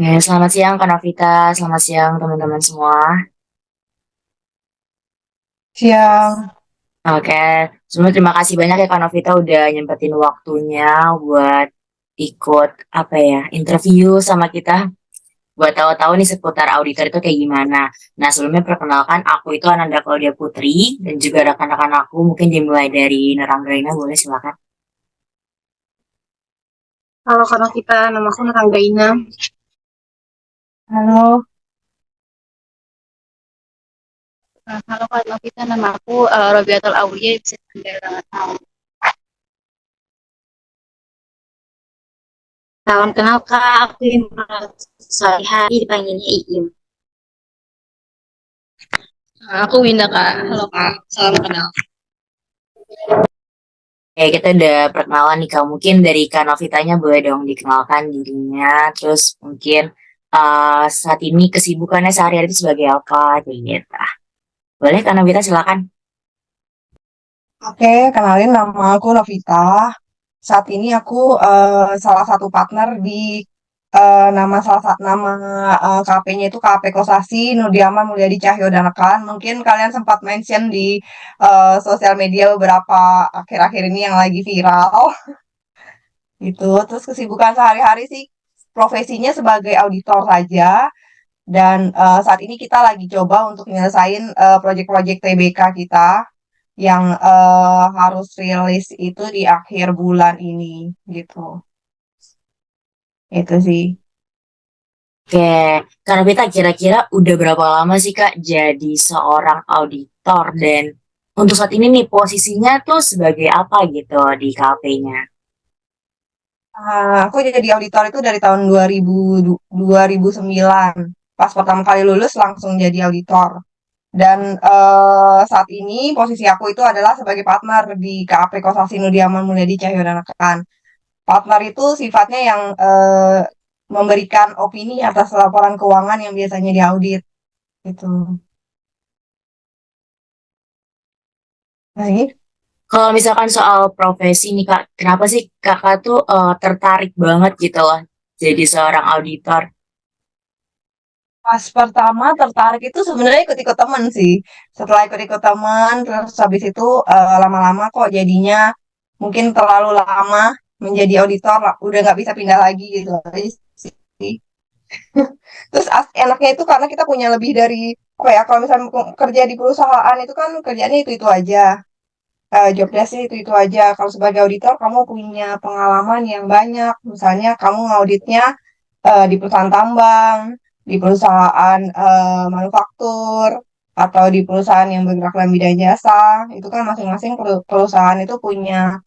Ya, selamat siang Kak Novita, selamat siang teman-teman semua. Siang. Oke, sebelumnya terima kasih banyak ya Kak Novita udah nyempetin waktunya buat ikut interview sama kita buat tahu-tahu nih seputar auditor itu kayak gimana. Nah, sebelumnya perkenalkan aku itu Ananda Claudia Putri dan juga rekan-rekan aku mungkin dimulai dari Neranggaina boleh silakan. Halo karena kita, nama aku Nuranggaina. Halo. Halo Kak Novita, nama aku Robiatul Aulia, bisa dipanggil dengan Al. Salam kenal Kak, aku Imran. Sehari-hari dipanggilnya Iim. Aku Winda Kak, halo Kak, salam kenal. Oke, kita udah perkenalan nih Kak. Mungkin dari Kak Novitanya boleh dong dikenalkan dirinya. Terus mungkin saat ini kesibukannya sehari-hari itu sebagai apa? Kayak gitu. Boleh Kak Novita silakan. Oke, kenalin nama aku Novita. Saat ini aku salah satu partner di nama salah satu nama KP-nya itu KP Kosasi Nudiaman Mulyadi Cahyo Danakan. Mungkin kalian sempat mention di sosial media beberapa akhir-akhir ini yang lagi viral gitu. Terus kesibukan sehari-hari sih profesinya sebagai auditor saja. Dan saat ini kita lagi coba untuk nyelesain proyek-proyek TBK kita yang harus rilis itu di akhir bulan ini gitu. Itu sih. Oke, Kak Novita kira-kira udah berapa lama sih Kak jadi seorang auditor dan untuk saat ini nih posisinya tuh sebagai apa gitu di KP-nya? Aku jadi auditor itu dari tahun 2009. Pas pertama kali lulus langsung jadi auditor. Dan saat ini posisi aku itu adalah sebagai partner di KAP Kosasih Nudiaman Mulyadi Cahyo Danakan. Partner itu sifatnya yang memberikan opini atas laporan keuangan yang biasanya diaudit. Gitu. Nah, ini Kalau misalkan soal profesi nih Kak, kenapa sih Kakak tuh tertarik banget gitu loh jadi seorang auditor? pas pertama tertarik itu sebenarnya ikut-ikut temen sih. Setelah ikut-ikut temen, terus habis itu lama-lama kok jadinya mungkin terlalu lama menjadi auditor, udah nggak bisa pindah lagi gitu aja sih. Terus enaknya itu karena kita punya lebih dari apa ya, kalau misalnya kerja di perusahaan itu kan kerjanya itu aja. Job desk-nya itu aja. Kalau sebagai auditor kamu punya pengalaman yang banyak. Misalnya kamu ngauditnya di perusahaan tambang, di perusahaan manufaktur, atau di perusahaan yang bergerak dalam bidang jasa. Itu kan masing-masing perusahaan itu punya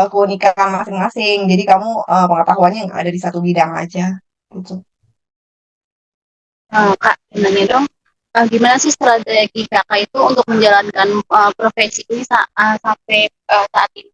keunikan masing-masing. Jadi kamu pengetahuannya nggak ada di satu bidang aja. Gitu. Kak, nanya dong, gimana sih strategi Kakak itu untuk menjalankan profesi ini sampai saat ini?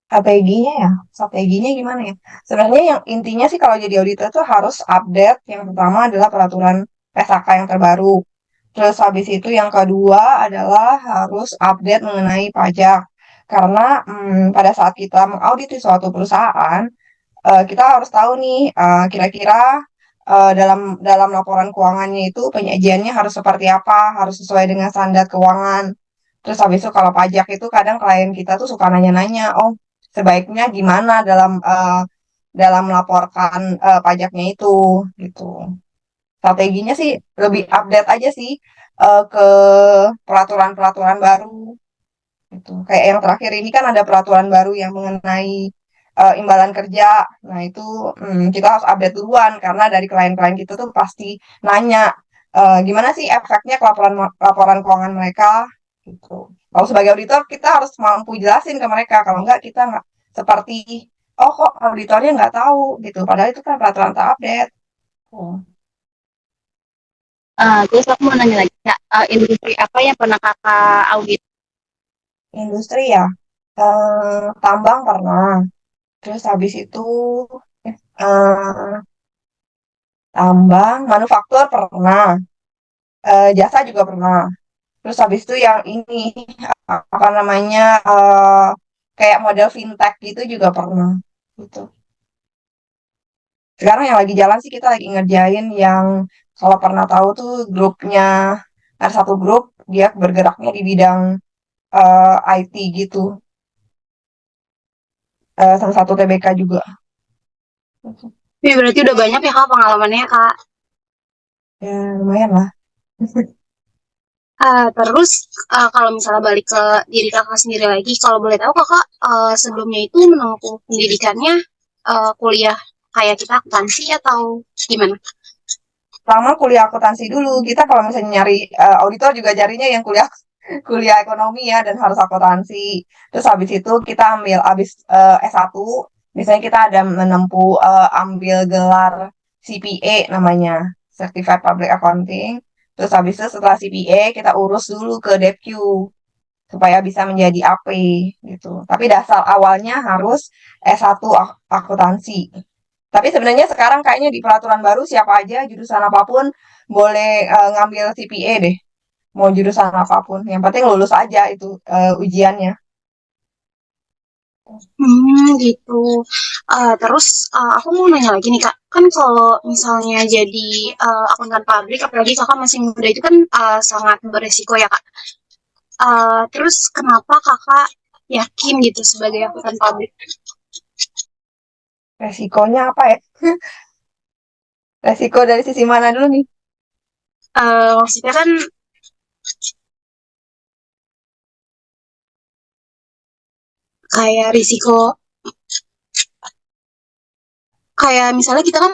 Strateginya ya, strateginya gimana ya? Sebenarnya yang intinya sih kalau jadi auditor tuh harus update. Yang pertama adalah peraturan PSAK yang terbaru. Terus habis itu yang kedua adalah harus update mengenai pajak. Karena pada saat kita mengaudit di suatu perusahaan, kita harus tahu nih kira-kira dalam laporan keuangannya itu penyajiannya harus seperti apa, harus sesuai dengan standar keuangan. Terus habis itu kalau pajak itu kadang klien kita tuh suka nanya-nanya, oh sebaiknya gimana dalam melaporkan pajaknya itu gitu. Strateginya sih lebih update aja sih ke peraturan-peraturan baru gitu. Kayak yang terakhir ini kan ada peraturan baru yang mengenai imbalan kerja. Nah, itu kita harus update duluan karena dari klien-klien kita tuh pasti nanya gimana sih efeknya ke laporan laporan keuangan mereka gitu. Kalau sebagai auditor kita harus mampu jelasin ke mereka. Kalau enggak kita nggak seperti oh kok auditornya nggak tahu gitu. Padahal itu kan peraturan tak update. Oh. Terus aku mau nanya lagi, Kak, industri apa yang pernah Kakak audit? Industri ya, tambang pernah. Terus habis itu eh, tambang, manufaktur pernah, jasa juga pernah. Terus habis itu yang ini apa namanya kayak model fintech gitu juga pernah. Gitu. Sekarang yang lagi jalan sih kita lagi ngerjain yang kalau pernah tahu tuh grupnya, ada satu grup dia bergeraknya di bidang IT gitu, salah satu TBK juga. Ya, berarti udah banyak ya Kak pengalamannya Kak. Ya lumayan lah. Terus kalau misalnya balik ke diri kakak sendiri lagi, kalau boleh tahu kakak sebelumnya itu menempuh pendidikannya kuliah kayak kita akuntansi atau gimana? Sama kuliah akuntansi dulu. Kita kalau misalnya nyari auditor juga carinya yang kuliah kuliah ekonomi ya dan harus akuntansi. Terus habis itu kita habis S1, misalnya kita ada menempuh ambil gelar CPA namanya, Certified Public Accounting. Terus habis itu setelah CPA kita urus dulu ke DEPQ supaya bisa menjadi AP gitu. Tapi dasar awalnya harus S1 akuntansi. Tapi sebenarnya sekarang kayaknya di peraturan baru siapa aja jurusan apapun boleh ngambil CPA deh. Mau jurusan apapun, yang penting lulus aja itu ujiannya. Gitu. Terus aku mau nanya lagi nih Kak, kan kalau misalnya jadi akuntan pabrik, apalagi Kakak masih muda itu kan sangat beresiko ya Kak. Terus kenapa Kakak yakin gitu sebagai akuntan pabrik? Resikonya apa ya? Resiko dari sisi mana dulu nih? Maksudnya kan kayak risiko kayak misalnya kita kan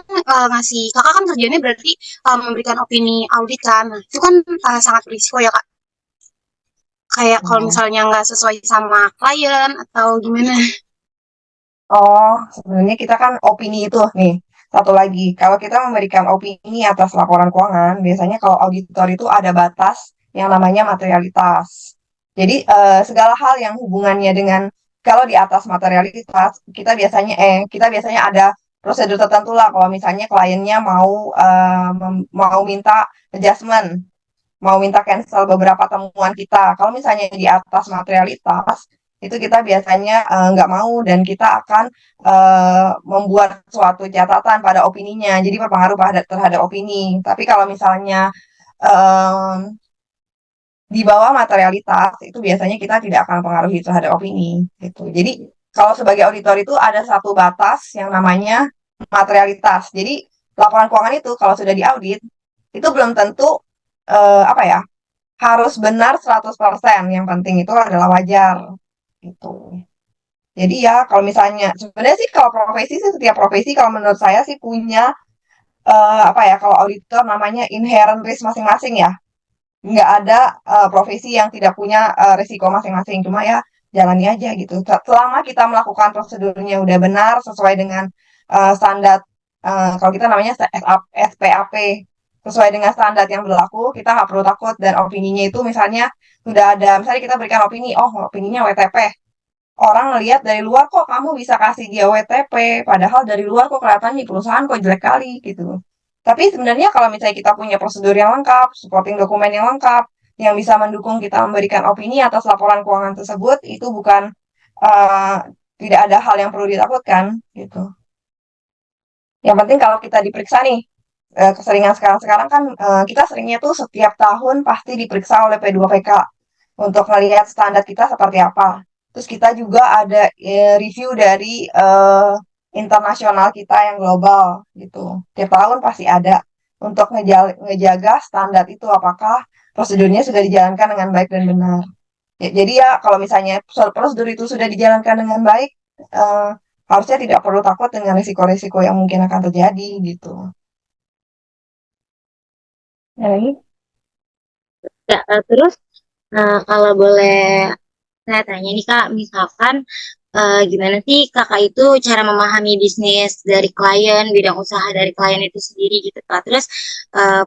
ngasih kakak kan kerjanya berarti memberikan opini audit kan. Nah, itu kan sangat berisiko ya kak, kayak kalau Oh, misalnya nggak sesuai sama klien atau gimana. oh, sebenarnya kita kan opini itu nih. Satu lagi, kalau kita memberikan opini atas laporan keuangan, biasanya kalau auditor itu ada batas yang namanya materialitas. Jadi segala hal yang hubungannya dengan kalau di atas materialitas, kita biasanya ada prosedur tertentu lah. Kalau misalnya kliennya mau minta adjustment, mau minta cancel beberapa temuan kita. Kalau misalnya di atas materialitas, itu kita biasanya nggak mau dan kita akan membuat suatu catatan pada opininya. Jadi berpengaruh terhadap opini. Tapi kalau misalnya em, di bawah materialitas, itu biasanya kita tidak akan mempengaruhi terhadap opini. Gitu. Jadi kalau sebagai auditor itu ada satu batas yang namanya materialitas. Jadi laporan keuangan itu kalau sudah diaudit, itu belum tentu apa ya harus benar 100%. Yang penting itu adalah wajar gitu. Jadi ya kalau misalnya sebenarnya sih kalau profesi sih setiap profesi kalau menurut saya sih punya apa ya kalau auditor namanya inherent risk masing-masing ya. Nggak ada profesi yang tidak punya risiko masing-masing. Cuma ya jalani aja gitu. Selama kita melakukan prosedurnya udah benar sesuai dengan standar kalau kita namanya SPAP sesuai dengan standar yang berlaku, kita nggak perlu takut dan opininya itu misalnya sudah ada, misalnya kita berikan opini, oh opininya WTP. Orang ngelihat dari luar kok kamu bisa kasih dia WTP, padahal dari luar kok kelihatan nih perusahaan kok jelek kali gitu. Tapi sebenarnya kalau misalnya kita punya prosedur yang lengkap, supporting dokumen yang lengkap, yang bisa mendukung kita memberikan opini atas laporan keuangan tersebut, itu bukan eh, tidak ada hal yang perlu ditakutkan gitu. Yang penting kalau kita diperiksa nih, keseringan sekarang-sekarang kan kita seringnya tuh setiap tahun pasti diperiksa oleh P2PK untuk melihat standar kita seperti apa. Terus kita juga ada review dari internasional kita yang global gitu. Tiap tahun pasti ada untuk ngejaga standar itu apakah prosedurnya sudah dijalankan dengan baik dan benar. Jadi ya kalau misalnya prosedur itu sudah dijalankan dengan baik, eh, harusnya tidak perlu takut dengan risiko-risiko yang mungkin akan terjadi gitu. Ya, lagi? Ya, terus kalau boleh saya tanya nih Kak, misalkan gimana sih Kakak itu cara memahami bisnis dari klien, bidang usaha dari klien itu sendiri gitu Kak. Terus eh,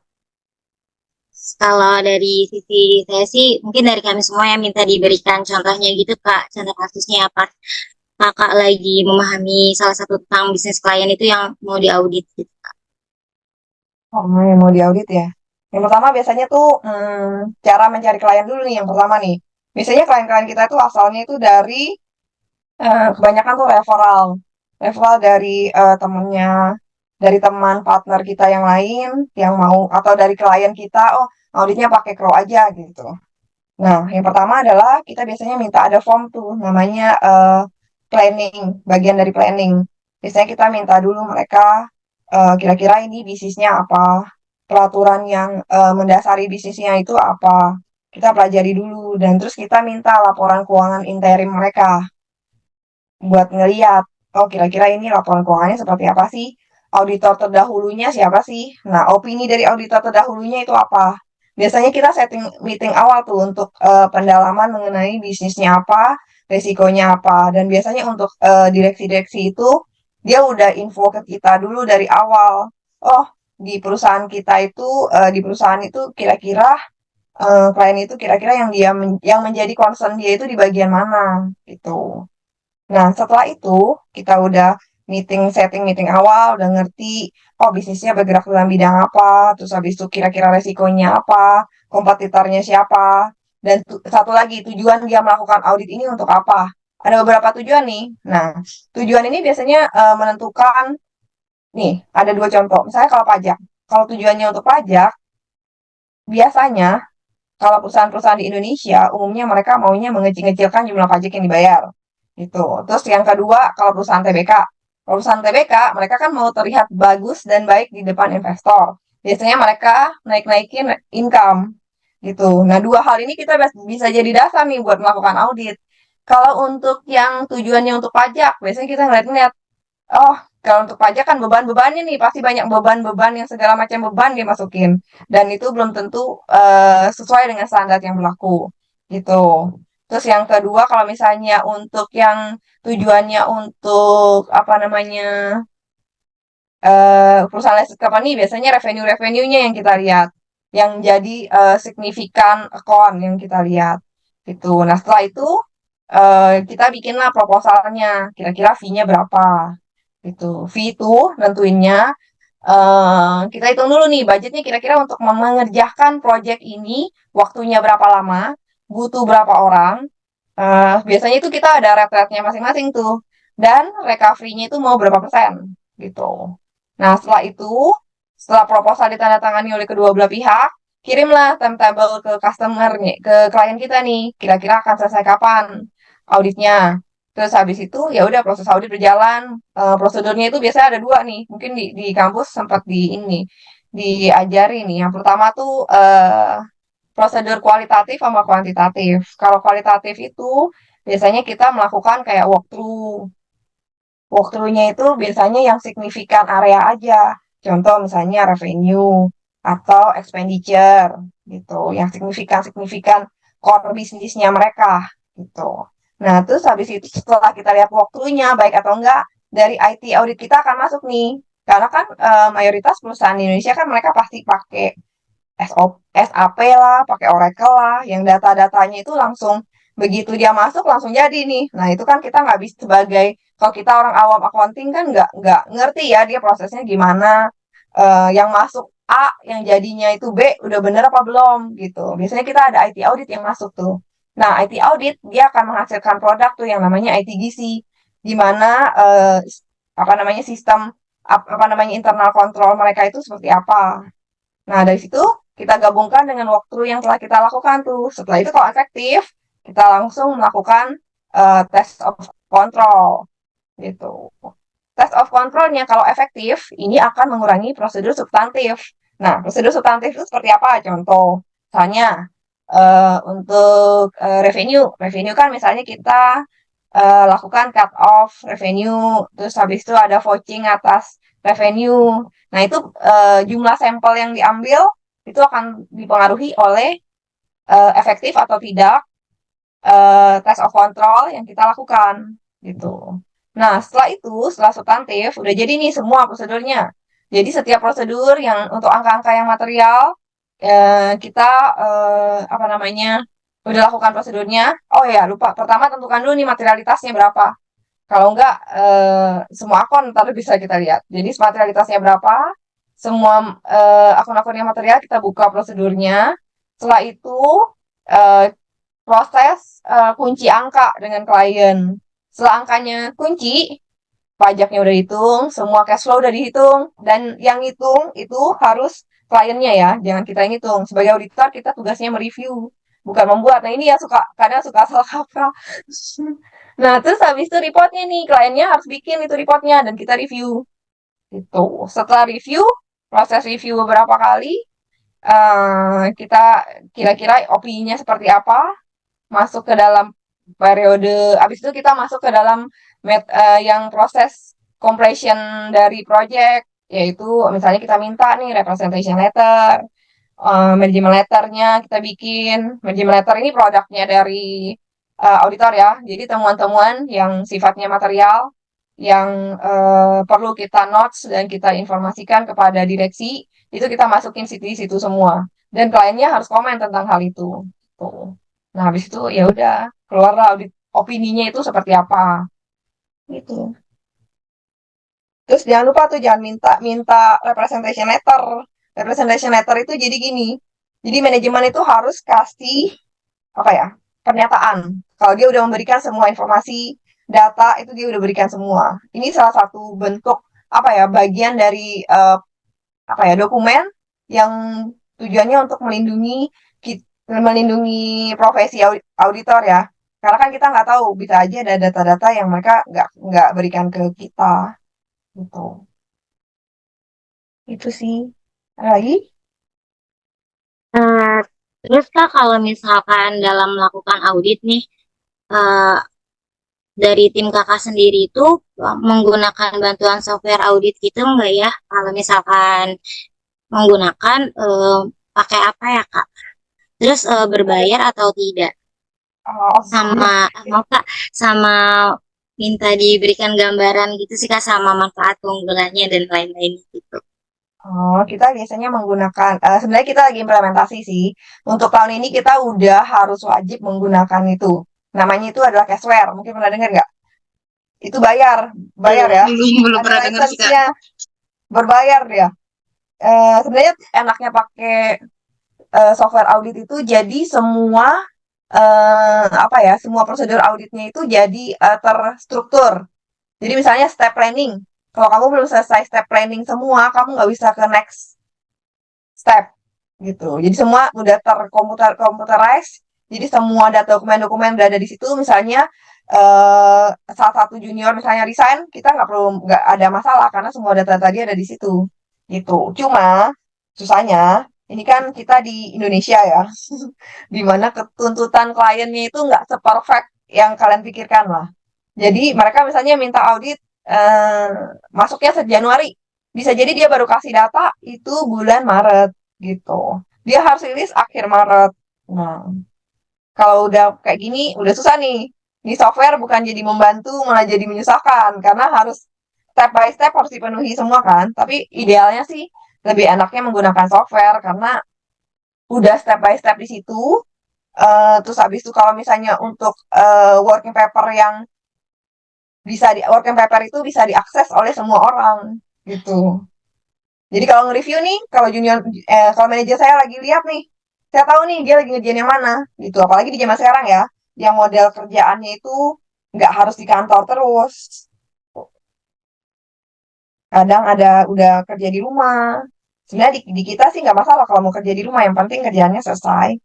kalau dari sisi saya sih, mungkin dari kami semua yang minta diberikan contohnya gitu Kak, contoh kasusnya apa Kakak lagi memahami salah satu tentang bisnis klien itu yang mau diaudit gitu. Oh, yang mau diaudit ya. Yang pertama biasanya tuh cara mencari klien dulu nih. Yang pertama nih, biasanya klien-klien kita itu asalnya itu dari kebanyakan tuh referral, referral dari temennya. dari teman partner kita yang lain yang mau atau dari klien kita, oh auditnya pakai Crow aja gitu. Nah, yang pertama adalah kita biasanya minta ada form tuh namanya planning, bagian dari planning. Biasanya kita minta dulu mereka kira-kira ini bisnisnya apa, peraturan yang mendasari bisnisnya itu apa. Kita pelajari dulu dan terus kita minta laporan keuangan interim mereka buat ngeliat, oh kira-kira ini laporan keuangannya seperti apa sih? Auditor terdahulunya siapa sih? Nah, opini dari auditor terdahulunya itu apa? Biasanya kita setting meeting awal tuh untuk pendalaman mengenai bisnisnya apa, resikonya apa. Dan biasanya untuk direksi-direksi itu, dia udah info ke kita dulu dari awal. Oh, di perusahaan kita itu, di perusahaan itu kira-kira klien itu kira-kira yang menjadi concern dia itu di bagian mana gitu. Nah, setelah itu kita udah setting meeting awal, udah ngerti, oh bisnisnya bergerak dalam bidang apa, terus habis itu kira-kira resikonya apa, kompetitornya siapa, dan satu lagi tujuan dia melakukan audit ini untuk apa. Ada beberapa tujuan nih. Nah, tujuan ini biasanya menentukan, nih, ada dua contoh. Misalnya kalau pajak. Kalau tujuannya untuk pajak, biasanya kalau perusahaan-perusahaan di Indonesia, umumnya mereka maunya mengecil-ngecilkan jumlah pajak yang dibayar. Gitu. Terus yang kedua, kalau perusahaan TBK. Kalau perusahaan TBK, mereka kan mau terlihat bagus dan baik di depan investor. Biasanya mereka naik-naikin income. Gitu. Nah, dua hal ini kita bisa jadi dasar nih buat melakukan audit. Kalau untuk yang tujuannya untuk pajak, biasanya kita ngeliat-ngeliat, oh, kalau untuk pajak kan beban-bebannya nih, pasti banyak beban-beban yang segala macam beban dia masukin. Dan itu belum tentu sesuai dengan standar yang berlaku. Gitu. Terus yang kedua, kalau misalnya untuk yang tujuannya untuk apa namanya perusahaan listed company, biasanya revenue-nya yang kita lihat, yang jadi signifikan account yang kita lihat. Gitu. Nah setelah itu kita bikinlah proposalnya, kira-kira fee-nya berapa gitu. Fee itu nentuinnya kita hitung dulu nih budgetnya kira-kira untuk mengerjakan project ini waktunya berapa lama, butuh berapa orang. Biasanya itu kita ada rate-rate-nya masing-masing tuh. Dan recovery-nya itu mau berapa persen gitu. Nah, setelah itu, setelah proposal ditandatangani oleh kedua belah pihak, kirimlah timetable ke customer nih, ke klien kita nih. Kira-kira akan selesai kapan auditnya. Terus habis itu ya udah proses audit berjalan. Prosedurnya itu biasanya ada dua nih. Mungkin di kampus sempat diajari nih. Yang pertama tuh prosedur kualitatif sama kuantitatif. Kalau kualitatif itu biasanya kita melakukan kayak walkthrough. Walkthrough-nya itu biasanya yang signifikan area aja. Contoh misalnya revenue atau expenditure gitu. Yang signifikan core bisnisnya mereka gitu. Nah, terus habis itu setelah kita lihat walkthrough-nya baik atau enggak, dari IT audit kita akan masuk nih. Karena kan mayoritas perusahaan di Indonesia kan mereka pasti pakai SAP lah, pakai Oracle lah, yang data-datanya itu langsung begitu dia masuk langsung jadi nih. Nah itu kan kita nggak bisa sebagai kalau kita orang awam accounting kan nggak ngerti ya dia prosesnya gimana. Yang masuk A, yang jadinya itu B, udah bener apa belum gitu. Biasanya kita ada IT audit yang masuk tuh. Nah IT audit dia akan menghasilkan produk tuh yang namanya ITGC, di mana apa namanya sistem apa namanya internal kontrol mereka itu seperti apa. Nah, dari situ kita gabungkan dengan walkthrough yang telah kita lakukan tuh. Setelah itu kalau efektif, kita langsung melakukan test of control gitu. Test of controlnya kalau efektif, ini akan mengurangi prosedur substantif. Nah, prosedur substantif itu seperti apa? Contoh, misalnya untuk revenue kan misalnya kita lakukan cut off revenue, terus habis itu ada vouching atas revenue. Nah, itu jumlah sampel yang diambil itu akan dipengaruhi oleh efektif atau tidak test of control yang kita lakukan gitu. Nah, setelah itu, setelah substantif, udah jadi nih semua prosedurnya. Jadi setiap prosedur yang untuk angka-angka yang material kita apa namanya udah lakukan prosedurnya. Oh ya, lupa. Pertama tentukan dulu nih materialitasnya berapa. Kalau enggak, semua akun ntar bisa kita lihat. Jadi materialitasnya berapa, semua akun-akun yang material kita buka prosedurnya. Setelah itu eh, proses kunci angka dengan klien. Setelah angkanya kunci, pajaknya udah dihitung, semua cash flow udah dihitung, dan yang hitung itu harus kliennya ya, jangan kita yang hitung. Sebagai auditor kita tugasnya mereview, bukan membuat. Nah ini ya kadang suka salah kaprah. Nah terus habis itu reportnya nih, kliennya harus bikin itu reportnya dan kita review. Gitu. Setelah review, proses review beberapa kali, kita kira-kira opininya seperti apa, masuk ke dalam periode, habis itu kita masuk ke dalam yang proses completion dari project, yaitu misalnya kita minta nih representation letter, manajemen letternya kita bikin. Manajemen letter ini produknya dari auditor ya, jadi temuan-temuan yang sifatnya material, yang perlu kita notes dan kita informasikan kepada direksi, itu kita masukin di situ semua. Dan kliennya harus komen tentang hal itu. Tuh. Nah, habis itu ya udah keluarlah audit opininya itu seperti apa. Gitu. Terus jangan lupa tuh jangan minta minta representation letter. Representation letter itu jadi gini. Jadi manajemen itu harus kasih apa ya? Pernyataan. Kalau dia udah memberikan semua informasi, data itu dia udah berikan semua. Ini salah satu bentuk apa ya? Bagian dari apa ya? Dokumen yang tujuannya untuk melindungi profesi auditor ya. Karena kan kita nggak tahu, bisa aja ada data-data yang mereka nggak berikan ke kita. Gitu. Itu sih. Ada lagi? Eh, terus Kak, kalau misalkan dalam melakukan audit nih, eh, dari tim kakak sendiri itu menggunakan bantuan software audit gitu enggak ya? Kalau misalkan menggunakan, pakai apa ya Kak? Terus berbayar atau tidak? Oh, Sama, mau Kak, sama minta diberikan gambaran gitu sih Kak, sama manfaat keunggulannya dan lain-lain gitu. kita biasanya menggunakan, sebenarnya kita lagi implementasi sih. Untuk tahun ini kita udah harus wajib menggunakan itu. Namanya itu adalah Caseware. Mungkin pernah dengar nggak? Itu bayar ya. Belum Ada pernah dengar sih Kak. license-nya, berbayar ya. Sebenarnya enaknya pakai software audit itu jadi semua apa ya, semua prosedur auditnya itu jadi terstruktur. Jadi misalnya step planning. Kalau kamu belum selesai step planning semua, kamu nggak bisa ke next step gitu. Jadi semua udah computerized. Jadi semua data dokumen-dokumen udah ada di situ. Misalnya salah satu junior misalnya resign, kita nggak ada masalah karena semua data tadi ada di situ. Gitu. Cuma susahnya ini kan kita di Indonesia ya, di mana ketuntutan kliennya itu nggak seperfect yang kalian pikirkan lah. Jadi mereka misalnya minta audit eh, masuknya Januari. Bisa jadi dia baru kasih data itu bulan Maret gitu. Dia harus rilis akhir Maret. Nah, kalau udah kayak gini udah susah nih. Ini software bukan jadi membantu malah jadi menyusahkan karena harus step by step harus dipenuhi semua kan. Tapi idealnya sih lebih enaknya menggunakan software karena udah step by step di situ. Terus habis itu kalau misalnya untuk working paper yang working paper itu bisa diakses oleh semua orang gitu. Jadi kalau nge-review nih, kalau manajer saya lagi lihat nih, saya tahu nih dia lagi ngerjain yang mana gitu. Apalagi di zaman sekarang ya, yang model kerjaannya itu nggak harus di kantor terus. Kadang udah kerja di rumah. Sebenarnya di kita sih nggak masalah kalau mau kerja di rumah, yang penting kerjaannya selesai.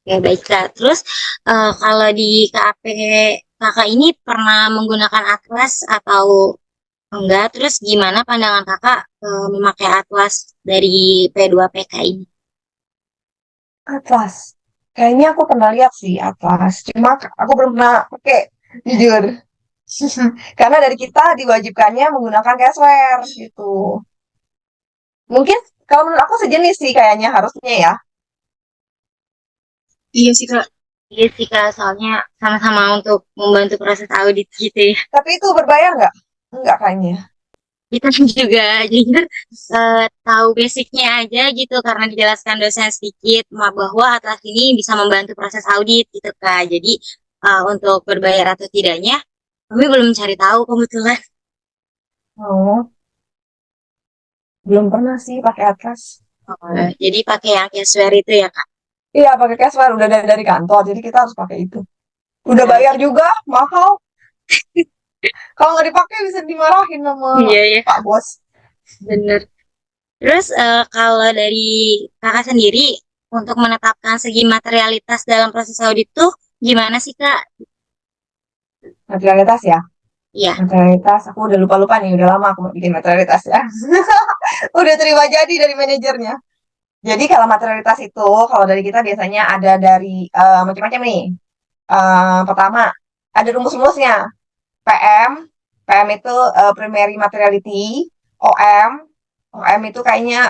Ya baik Kak. Terus kalau di KAP Kakak ini pernah menggunakan Atlas atau enggak? Terus gimana pandangan Kakak memakai Atlas dari P2PK ini? Atlas. Kayaknya aku pernah lihat sih Atlas. Cuma aku belum pernah pakai, jujur. Karena dari kita diwajibkannya menggunakan caseware gitu. Mungkin kalau menurut aku sejenis sih kayaknya harusnya ya. Iya sih Kak. Iya sih Kak, soalnya sama-sama untuk membantu proses audit gitu ya. Tapi itu berbayar nggak? Nggak kayaknya. Kita juga jujur tahu basicnya aja gitu karena dijelaskan dosen sedikit bahwa Atlas ini bisa membantu proses audit gitu Kak. Jadi untuk berbayar atau tidaknya kami belum cari tahu kebetulan. Oh, belum pernah sih pakai Atlas. Jadi pakai yang caseware itu ya Kak. Iya, pakai caseware udah dari kantor, jadi kita harus pakai itu. Udah Nah, bayar juga, mahal. Kalau nggak dipakai bisa dimarahin sama Iya ya, Pak Bos. bener. Terus kalau dari kakak sendiri untuk menetapkan segi materialitas dalam proses audit tuh gimana sih kak? Materialitas ya. Iya. Materialitas, aku udah lupa-lupa nih, udah lama aku bikin materialitas ya. Udah terima jadi dari manajernya. Jadi kalau materialitas itu, kalau dari kita biasanya ada dari macam-macam nih. Pertama, ada rumus-rumusnya. PM, PM itu primary materiality, OM, OM itu kayaknya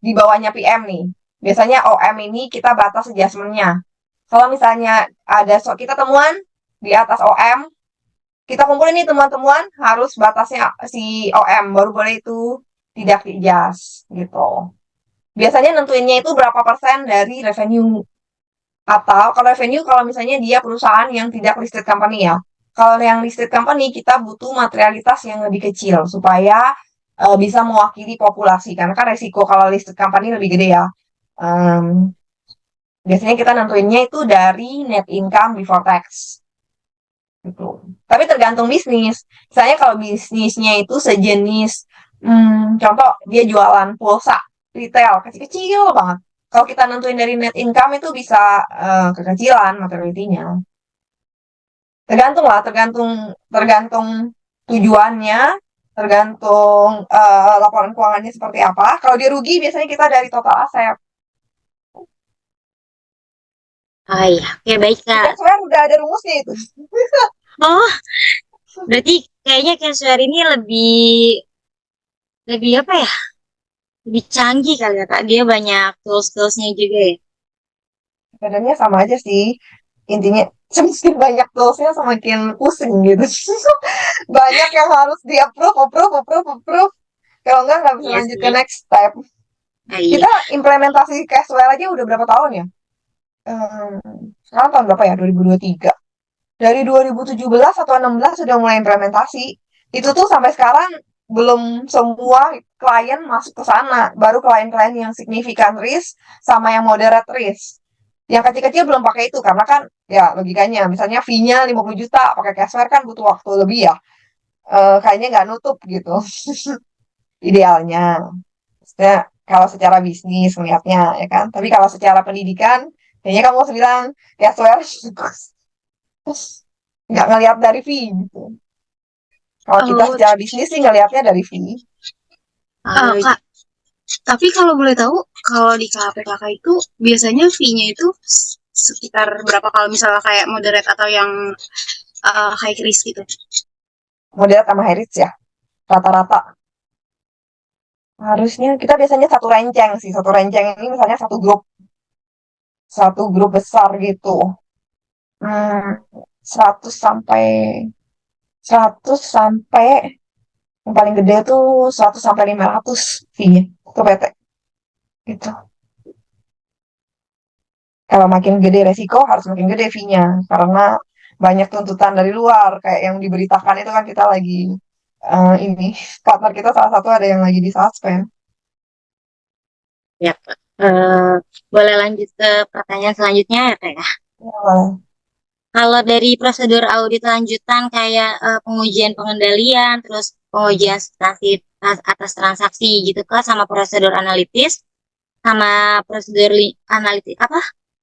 di bawahnya PM nih. Biasanya OM ini kita batas adjustment-nya. Kalau misalnya ada kita temuan di atas OM, kita kumpulin nih temuan-temuan harus batasnya si OM baru boleh itu tidak di-adjust gitu. Biasanya nentuinnya itu berapa persen dari revenue, atau kalau revenue kalau misalnya dia perusahaan yang tidak listed company ya. Kalau yang listed company kita butuh materialitas yang lebih kecil supaya bisa mewakili populasi karena kan resiko kalau listed company lebih gede ya. Em, Biasanya kita nentuinnya itu dari net income before tax gitu. Tapi tergantung bisnis. Misalnya kalau bisnisnya itu sejenis, contoh dia jualan pulsa retail kecil-kecil banget. Kalau kita nentuin dari net income itu bisa kekecilan materiality-nya. Tergantung lah, tergantung tergantung tujuannya, tergantung laporan keuangannya seperti apa. Kalau dia rugi biasanya kita dari total aset. Oh iya, oke baik Di kak. Caseware udah ada rumusnya itu. Oh, berarti kayaknya Cashware ini lebih lebih apa ya? Lebih canggih kali ya kak. Dia banyak tools-toolsnya juga ya. Sebenarnya sama aja sih. Intinya semakin banyak toolsnya semakin pusing gitu. Banyak yang harus di approve, approve, approve, approve. Kalau enggak nggak bisa Iya lanjut ke sih. next step. Ah, iya. Kita implementasi Caseware aja udah berapa tahun ya? Sekarang tahun berapa ya? 2023. Dari 2017 atau 16 sudah mulai implementasi. Itu tuh sampai sekarang belum semua klien masuk ke sana. Baru klien-klien yang signifikan risk sama yang moderate risk. Yang kecil-kecil belum pakai itu karena kan ya logikanya misalnya fee-nya 50 juta pakai Caseware kan butuh waktu lebih ya. Kayaknya nggak nutup gitu idealnya. Maksudnya kalau secara bisnis melihatnya ya kan. Tapi kalau secara pendidikan kayaknya kamu harus bilang Caseware nggak ngelihat dari fee gitu. Kalau kita Oh, secara bisnis sih ngelihatnya dari fee. Oh, Kak, tapi kalau boleh tahu, kalau di KPKK itu biasanya fee-nya itu sekitar berapa kalau misalnya kayak moderate atau yang high risk gitu? Moderat sama high risk ya. Rata-rata. Harusnya kita biasanya satu renceng sih. Satu renceng ini misalnya satu grup. Satu grup besar gitu. Hmm, 100 sampai 100 sampai yang paling gede tuh 100 sampai 500 fee-nya ke PT gitu. Kalau makin gede resiko harus makin gede fee-nya karena banyak tuntutan dari luar kayak yang diberitakan itu kan kita lagi ini partner kita salah satu ada yang lagi di suspend. ya kak. Boleh lanjut ke pertanyaan selanjutnya ya kak ya? Ya, Kalau dari prosedur audit lanjutan kayak pengujian pengendalian, terus pengujian substansi atas transaksi gitu kak, sama prosedur analitis, sama prosedur analitis apa?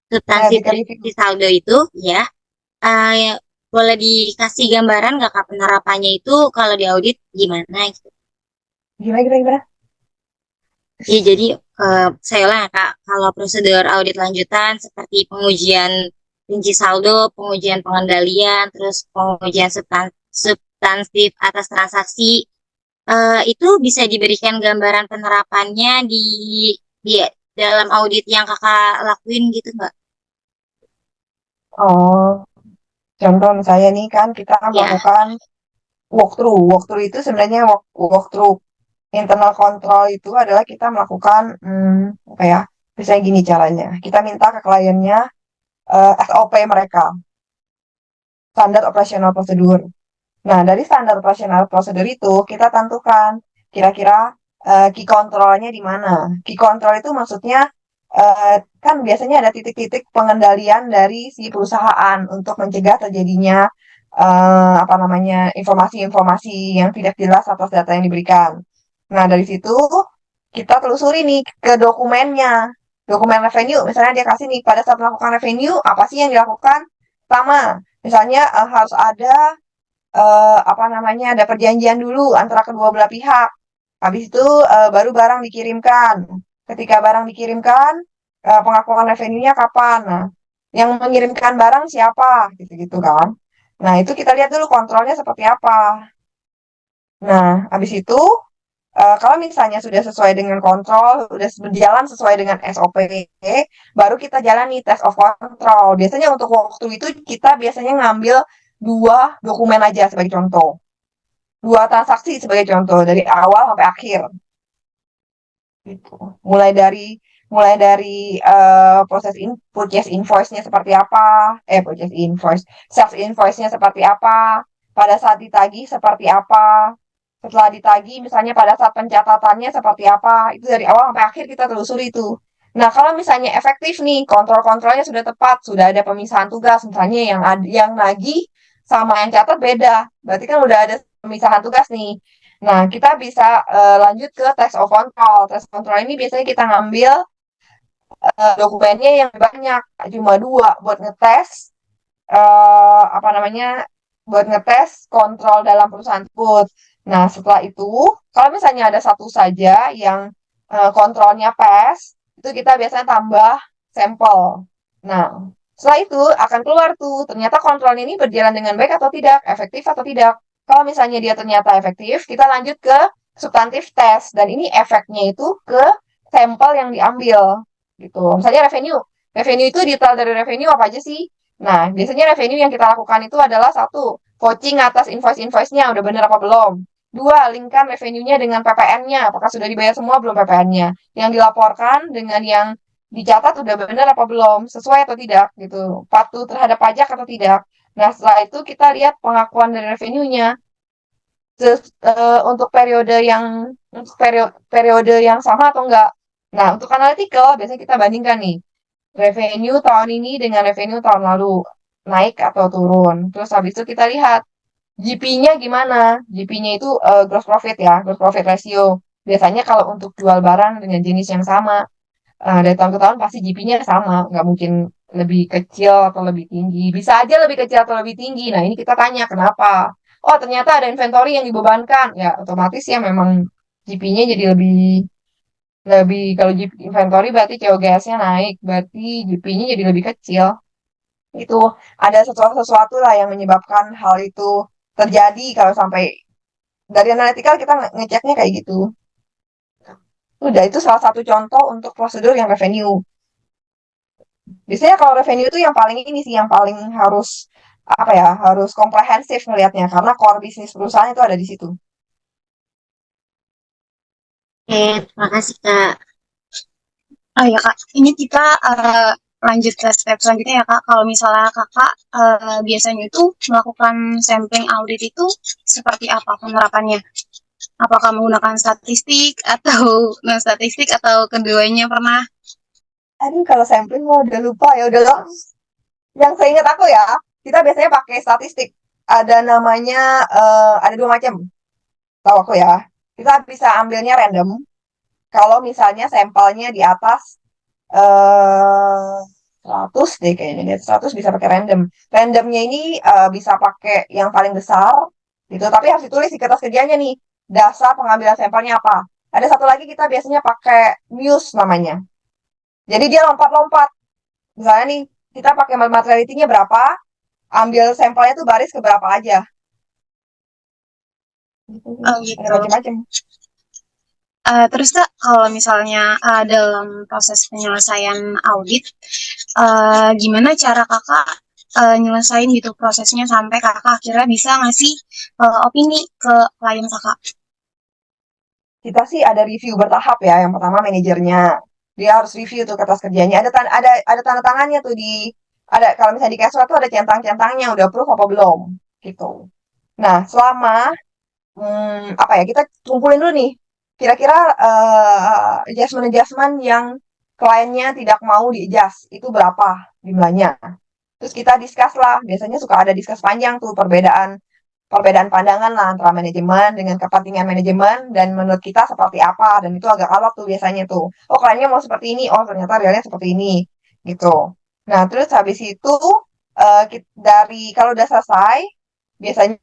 Substansi analytical review. prediksi saldo itu, ya. Ya, boleh dikasih gambaran nggak kak penerapannya itu kalau di audit gimana gitu? Gimana gimana gimana? Ya, jadi saya ulang ya Kak, kalau prosedur audit lanjutan seperti pengujian rinci saldo, pengujian pengendalian, terus pengujian substansif atas transaksi, itu bisa diberikan gambaran penerapannya di dalam audit yang Kakak lakuin gitu nggak? Oh, contoh misalnya nih kan kita Ya, melakukan walkthrough. Walkthrough itu sebenarnya walkthrough internal control itu adalah kita melakukan apa ya? Misalnya gini caranya. Kita minta ke kliennya SOP mereka, standar operasional prosedur. Nah, dari standar operasional prosedur itu kita tentukan kira-kira key controlnya di mana. Key control itu maksudnya kan biasanya ada titik-titik pengendalian dari si perusahaan untuk mencegah terjadinya apa namanya, informasi-informasi yang tidak jelas atas data yang diberikan. Nah, dari situ kita telusuri nih ke dokumennya. Dokumen revenue, misalnya dia kasih nih pada saat melakukan revenue apa sih yang dilakukan? Pertama, misalnya harus ada apa namanya, ada perjanjian dulu antara kedua belah pihak. Habis itu baru barang dikirimkan. Ketika barang dikirimkan, pengakuan revenue-nya kapan? Nah, yang mengirimkan barang siapa? Gitu-gitu kan. Nah, itu kita lihat dulu kontrolnya seperti apa. Nah, habis itu kalau misalnya sudah sesuai dengan kontrol, sudah berjalan sesuai dengan SOP, baru kita jalani test of control. Biasanya untuk waktu itu kita biasanya ngambil 2 dokumen aja sebagai contoh. 2 transaksi sebagai contoh dari awal sampai akhir. Gitu. Mulai dari proses purchase invoice-nya seperti apa, purchase invoice, sales invoice-nya seperti apa, pada saat ditagih seperti apa, setelah ditagih misalnya pada saat pencatatannya seperti apa, itu dari awal sampai akhir kita telusuri itu. Nah, kalau misalnya efektif nih, kontrol-kontrolnya sudah tepat, sudah ada pemisahan tugas, misalnya yang nagih sama yang catat beda, berarti kan udah ada pemisahan tugas nih. Nah, kita bisa lanjut ke test of control. Test of control ini biasanya kita ngambil dokumennya yang banyak, cuma 2 buat ngetes apa namanya, buat ngetes kontrol dalam perusahaan tersebut. Nah, setelah itu, kalau misalnya ada satu saja yang kontrolnya PES, itu kita biasanya tambah sampel. Nah, setelah itu akan keluar tuh, ternyata kontrol ini berjalan dengan baik atau tidak, efektif atau tidak. Kalau misalnya dia ternyata efektif, kita lanjut ke substantif test. Dan ini efeknya itu ke sampel yang diambil. Gitu. Misalnya revenue. Revenue itu detail dari revenue apa aja sih? Nah, biasanya revenue yang kita lakukan itu adalah satu, coaching atas invoice-invoice-nya, udah bener apa belum? 2, linkkan revenue-nya dengan PPN-nya, apakah sudah dibayar semua belum PPN-nya? Yang dilaporkan dengan yang dicatat udah bener apa belum? Sesuai atau tidak, gitu. Patuh terhadap pajak atau tidak. Nah, setelah itu kita lihat pengakuan dari revenue-nya. Untuk periode yang sama atau enggak. Nah, untuk analytical, biasanya kita bandingkan nih revenue tahun ini dengan revenue tahun lalu, naik atau turun. Terus habis itu kita lihat GP-nya gimana. GP-nya itu gross profit ya, gross profit ratio. Biasanya kalau untuk jual barang dengan jenis yang sama, dari tahun ke tahun pasti GP-nya sama, nggak mungkin lebih kecil atau lebih tinggi. Bisa aja lebih kecil atau lebih tinggi. Nah, ini kita tanya kenapa. Oh, ternyata ada inventory yang dibebankan. Ya, otomatis ya memang GP-nya jadi lebih lebih kalau GP inventory berarti COGS-nya naik, berarti GP-nya jadi lebih kecil. Itu ada sesuatu lah yang menyebabkan hal itu terjadi kalau sampai dari analytical kita ngeceknya kayak gitu. Udah itu salah satu contoh untuk prosedur yang revenue. Biasanya kalau revenue itu yang paling ini sih yang paling harus apa ya, harus komprehensif ngelihatnya karena core bisnis perusahaan itu ada di situ. Oke, terima kasih Kak. Oh ya Kak, ini kita lanjut ke step selanjutnya ya Kak. Kalau misalnya Kakak biasanya itu melakukan sampling audit itu seperti apa penerapannya? Apakah menggunakan statistik atau non statistik atau keduanya pernah? Aduh, kalau sampling mau udah lupa ya udah loh. Yang saya ingat aku ya, kita biasanya pakai statistik. Ada namanya, ada 2 macam. Tahu aku ya. Kita bisa ambilnya random. Kalau misalnya sampelnya di atas 100 deh kayaknya. Di atas 100 bisa pakai random. Randomnya ini bisa pakai yang paling besar. Gitu. Tapi harus ditulis di kertas kerjanya nih. Dasar pengambilan sampelnya apa. Ada satu lagi kita biasanya pakai muse namanya. Jadi dia lompat-lompat. Misalnya nih, kita pakai materiality-nya berapa, ambil sampelnya tuh baris ke berapa aja. Gitu sih. Oh Ada gitu. macam-macam. Terus Kak, kalau misalnya dalam proses penyelesaian audit, gimana cara Kakak nyelesain gitu prosesnya sampai Kakak akhirnya bisa ngasih opini ke klien Kakak? Kita sih ada review bertahap ya. Yang pertama manajernya. Dia harus review tuh kertas kerjanya. Ada tanda tangannya tuh ada kalau misalnya di Caswa tuh ada centang-centangnya udah approve apa belum gitu. Nah, selama apa ya, kita kumpulin dulu nih. Kira-kira adjustment-adjustment yang kliennya tidak mau di-adjust itu berapa jumlahnya. Terus kita discuss lah, biasanya suka ada discuss panjang tuh perbedaan pandangan lah antara manajemen dengan kepentingan manajemen dan menurut kita seperti apa dan itu agak alot tuh biasanya tuh. Oh kliennya mau seperti ini, oh ternyata realnya seperti ini gitu. Nah terus habis itu dari kalau udah selesai biasanya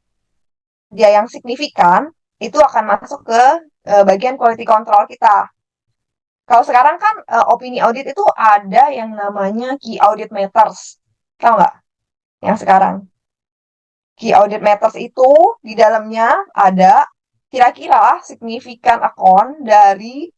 dia yang signifikan itu akan masuk ke bagian quality control kita. Kalau sekarang kan opini audit itu ada yang namanya key audit matters. Tahu nggak? Yang sekarang. Key audit matters itu di dalamnya ada kira-kira signifikan account dari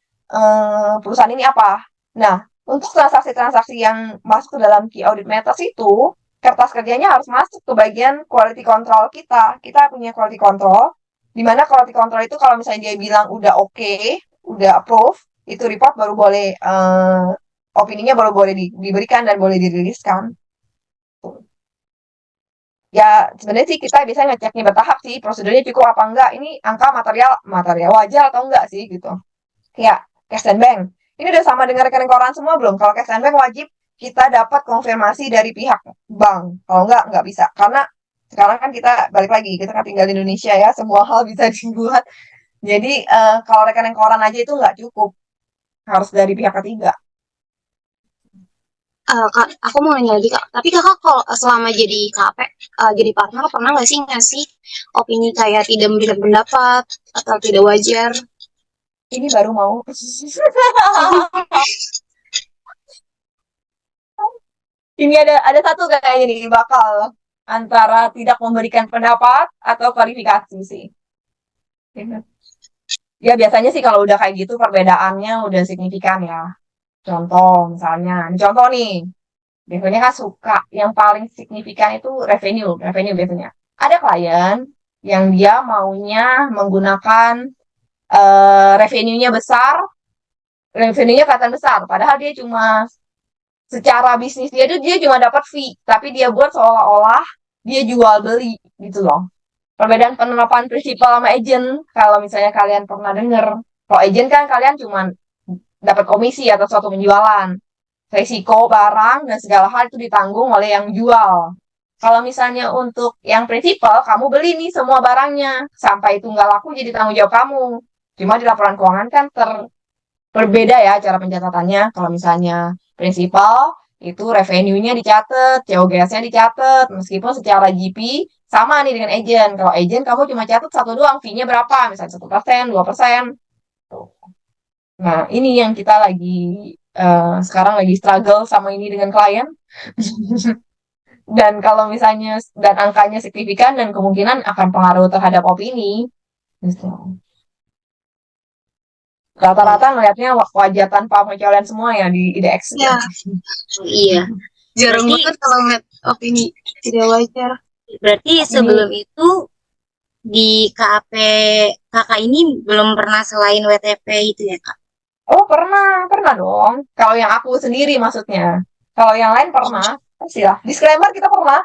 perusahaan ini apa. Nah, untuk transaksi-transaksi yang masuk ke dalam key audit matters itu, kertas kerjanya harus masuk ke bagian quality control kita. Kita punya quality control, di mana quality control itu kalau misalnya dia bilang udah oke, udah approve, itu report baru boleh, opininya baru boleh diberikan dan boleh diriliskan. Ya sebenarnya sih kita biasanya ngeceknya bertahap sih, prosedurnya cukup apa enggak, ini angka material material wajar atau enggak sih gitu. Kayak cash and bank. Ini udah sama dengan rekening koran semua belum? Kalau cash and bank wajib kita dapat konfirmasi dari pihak bank. Kalau enggak bisa. Karena sekarang kan kita balik lagi, kita kan tinggal di Indonesia ya, semua hal bisa dibuat. Jadi kalau rekening koran aja itu nggak cukup, harus dari pihak ketiga. Kak, aku mau nanya lagi Kak. Tapi Kakak kalau selama jadi KP, jadi partner pernah nggak sih ngasih opini kayak tidak memberikan pendapat atau tidak wajar? Ini baru mau. Ini ada satu kayaknya nih bakal antara tidak memberikan pendapat atau klarifikasi sih. Ya biasanya sih kalau udah kayak gitu perbedaannya udah signifikan ya. Contoh misalnya, ini contoh nih, biasanya kan suka yang paling signifikan itu revenue biasanya. Ada klien yang dia maunya menggunakan revenue-nya besar, revenue-nya kelihatan besar, padahal dia cuma secara bisnis dia cuma dapat fee, tapi dia buat seolah-olah dia jual beli gitu loh. Perbedaan penerapan prinsipal sama agent, kalau misalnya kalian pernah dengar, kalau agent kan kalian cuma dapat komisi atas suatu penjualan. Resiko barang dan segala hal itu ditanggung oleh yang jual. Kalau misalnya untuk yang prinsipal, kamu beli nih semua barangnya. Sampai itu nggak laku jadi tanggung jawab kamu. Cuma di laporan keuangan kan berbeda ya cara pencatatannya. Kalau misalnya prinsipal, itu revenue-nya dicatat, COGS-nya dicatat, meskipun secara GP sama nih dengan agent. Kalau agent kamu cuma catat satu doang, fee-nya berapa, misalnya 1%, 2%. Nah, ini yang kita lagi sekarang lagi struggle sama ini dengan klien. Dan kalau misalnya dan angkanya signifikan dan kemungkinan akan pengaruh terhadap opini. Gitu. Rata-rata ngelihatnya wajah tanpa pengecualian semua ya di IDX. Ya, Iya. jarang Berarti- banget kalau ngeliat opini tidak wajar. Berarti sebelum itu di KAP kakak ini belum pernah selain WTP itu ya kak? Oh pernah dong. Kalau yang aku sendiri maksudnya. Kalau yang lain pernah. Pasti lah. Disclaimer kita pernah.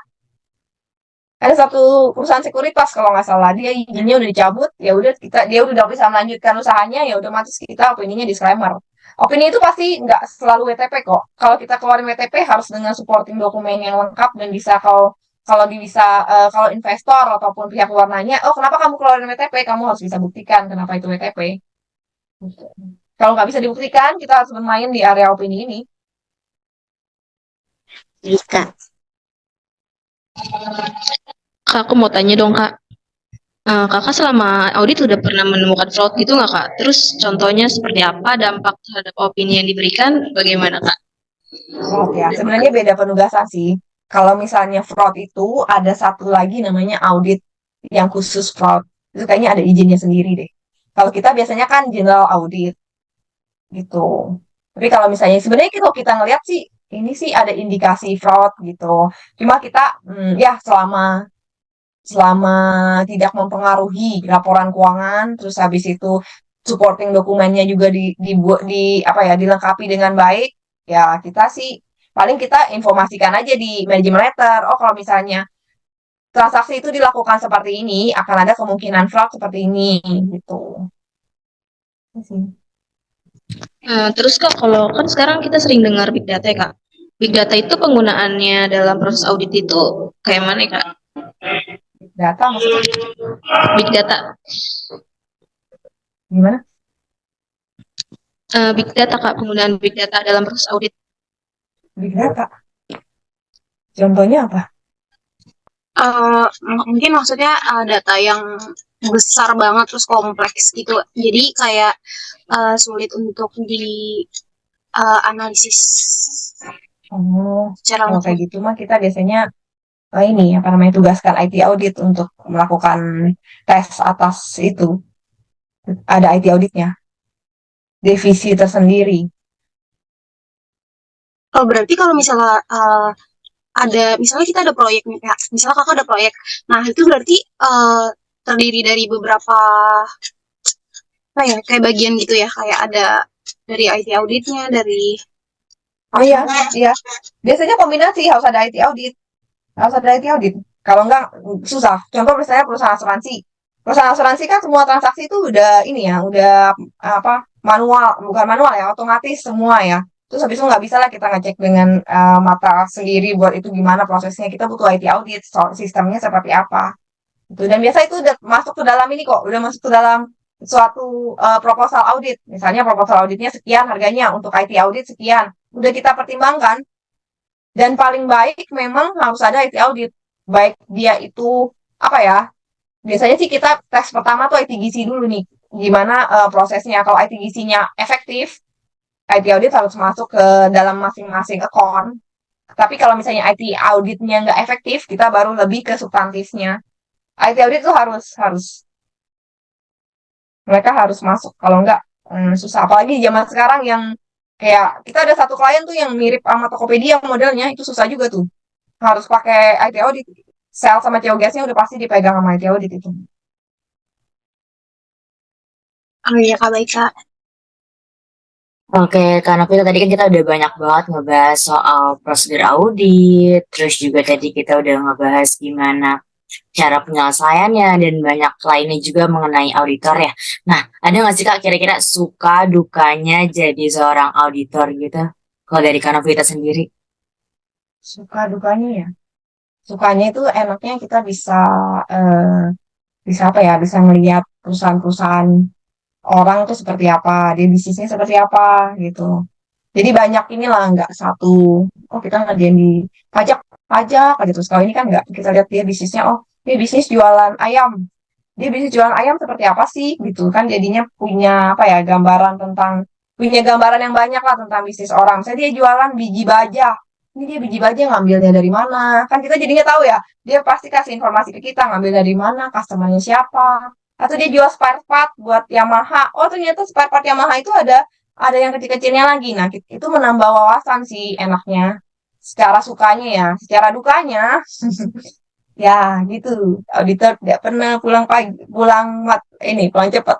Ada satu perusahaan sekuritas kalau nggak salah dia izinnya udah dicabut, ya udah dia udah bisa melanjutkan usahanya, ya udah mati kita opininya disclaimer. Opini itu pasti nggak selalu WTP kok. Kalau kita keluarin WTP harus dengan supporting dokumen yang lengkap dan bisa kalau kalau bisa kalau investor ataupun pihak luar nanya, oh kenapa kamu keluarin WTP, kamu harus bisa buktikan kenapa itu WTP. Kalau nggak bisa dibuktikan, kita harus bermain di area opini ini. Jadi kak, Kak, aku mau tanya dong, Kak. Kakak selama audit udah pernah menemukan fraud gitu nggak, Kak? Terus contohnya seperti apa, dampak terhadap opini yang diberikan, bagaimana, Kak? Fraud ya, sebenarnya beda penugasan sih. Kalau misalnya fraud itu ada satu lagi namanya audit yang khusus fraud. Itu kayaknya ada izinnya sendiri deh. Kalau kita biasanya kan general audit gitu. Tapi kalau misalnya sebenarnya kalau kita ngelihat sih ini sih ada indikasi fraud gitu. Cuma kita ya selama selama tidak mempengaruhi laporan keuangan, terus habis itu supporting dokumennya juga dibuat apa ya dilengkapi dengan baik, ya kita sih paling kita informasikan aja di manajemen letter. Oh kalau misalnya transaksi itu dilakukan seperti ini, akan ada kemungkinan fraud seperti ini gitu. Terus Kak, kalau kan sekarang kita sering dengar big data ya, Kak. Big data itu penggunaannya dalam proses audit itu kayak mana ya, Kak? Data maksudnya Big data, gimana? big data Kak, penggunaan big data dalam proses audit. Big data. Contohnya apa? Mungkin maksudnya data yang besar banget terus kompleks gitu. Jadi kayak sulit untuk di analisis Oh, secara kalau kayak langsung. gitu mah kita biasanya ini apa namanya tugaskan IT audit untuk melakukan tes atas itu. Ada IT auditnya, divisi tersendiri. Oh, berarti kalau misalnya misalnya kita ada proyek nih, kayak misalnya kakak ada proyek. Nah, itu berarti terdiri dari beberapa apa ya, kayak bagian gitu ya, kayak ada dari IT auditnya, dari Oh iya, iya. Biasanya kombinasi harus ada IT audit. Harus ada IT audit. Kalau enggak susah. Contoh misalnya perusahaan asuransi. Perusahaan asuransi kan semua transaksi itu udah ini ya, udah apa manual, bukan manual ya, otomatis semua ya. Terus habis itu nggak bisa lah kita ngecek dengan mata sendiri buat itu gimana prosesnya. Kita butuh IT audit, sistemnya seperti apa. Gitu. Dan biasa itu udah masuk ke dalam ini kok, udah masuk ke dalam suatu proposal audit. Misalnya proposal auditnya sekian harganya untuk IT audit sekian. Udah kita pertimbangkan dan paling baik memang harus ada IT audit. Baik dia itu apa ya? Biasanya sih kita tes pertama tuh IT gizi dulu nih. Gimana prosesnya? Kalau IT gizinya efektif, IT audit harus masuk ke dalam masing-masing account. Tapi kalau misalnya IT auditnya nggak efektif, kita baru lebih ke substantifnya. IT audit tuh harus harus mereka harus masuk. Kalau nggak susah. Apalagi zaman sekarang yang kayak kita ada satu klien tuh yang mirip sama Tokopedia modelnya itu susah juga tuh. Harus pakai IT audit. Sel sama geogasnya udah pasti dipegang sama IT audit itu. oh iya kak baik kak. Oke, karena kita tadi kan kita udah banyak banget ngebahas soal prosedur audit, terus juga tadi kita udah ngebahas gimana cara penyelesaiannya dan banyak lainnya juga mengenai auditor ya. Nah, ada nggak sih Kak kira-kira suka dukanya jadi seorang auditor gitu? Kalau dari Kanovita sendiri? Suka dukanya ya. Sukanya itu enaknya kita bisa eh, bisa apa ya? Bisa melihat perusahaan-perusahaan orang itu seperti apa, dia bisnisnya seperti apa gitu. Jadi banyak inilah nggak satu. Oh kita ngerjain di pajak pajak aja terus. Kalau ini kan nggak kita lihat dia bisnisnya. Oh dia bisnis jualan ayam. Dia bisnis jualan ayam seperti apa sih gitu kan? Jadinya punya apa ya gambaran tentang punya gambaran yang banyak lah tentang bisnis orang. Saya dia jualan biji baja. Ini dia biji baja ngambilnya dari mana? Kan kita jadinya tahu ya. Dia pasti kasih informasi ke kita ngambil dari mana, customernya siapa. Atau dia jual spare part buat Yamaha. Oh ternyata spare part Yamaha itu ada yang kecil-kecilnya lagi. Nah, itu menambah wawasan sih enaknya. Secara sukanya ya, secara dukanya ya gitu. Auditor tidak pernah pulang pagi, pulang cepat.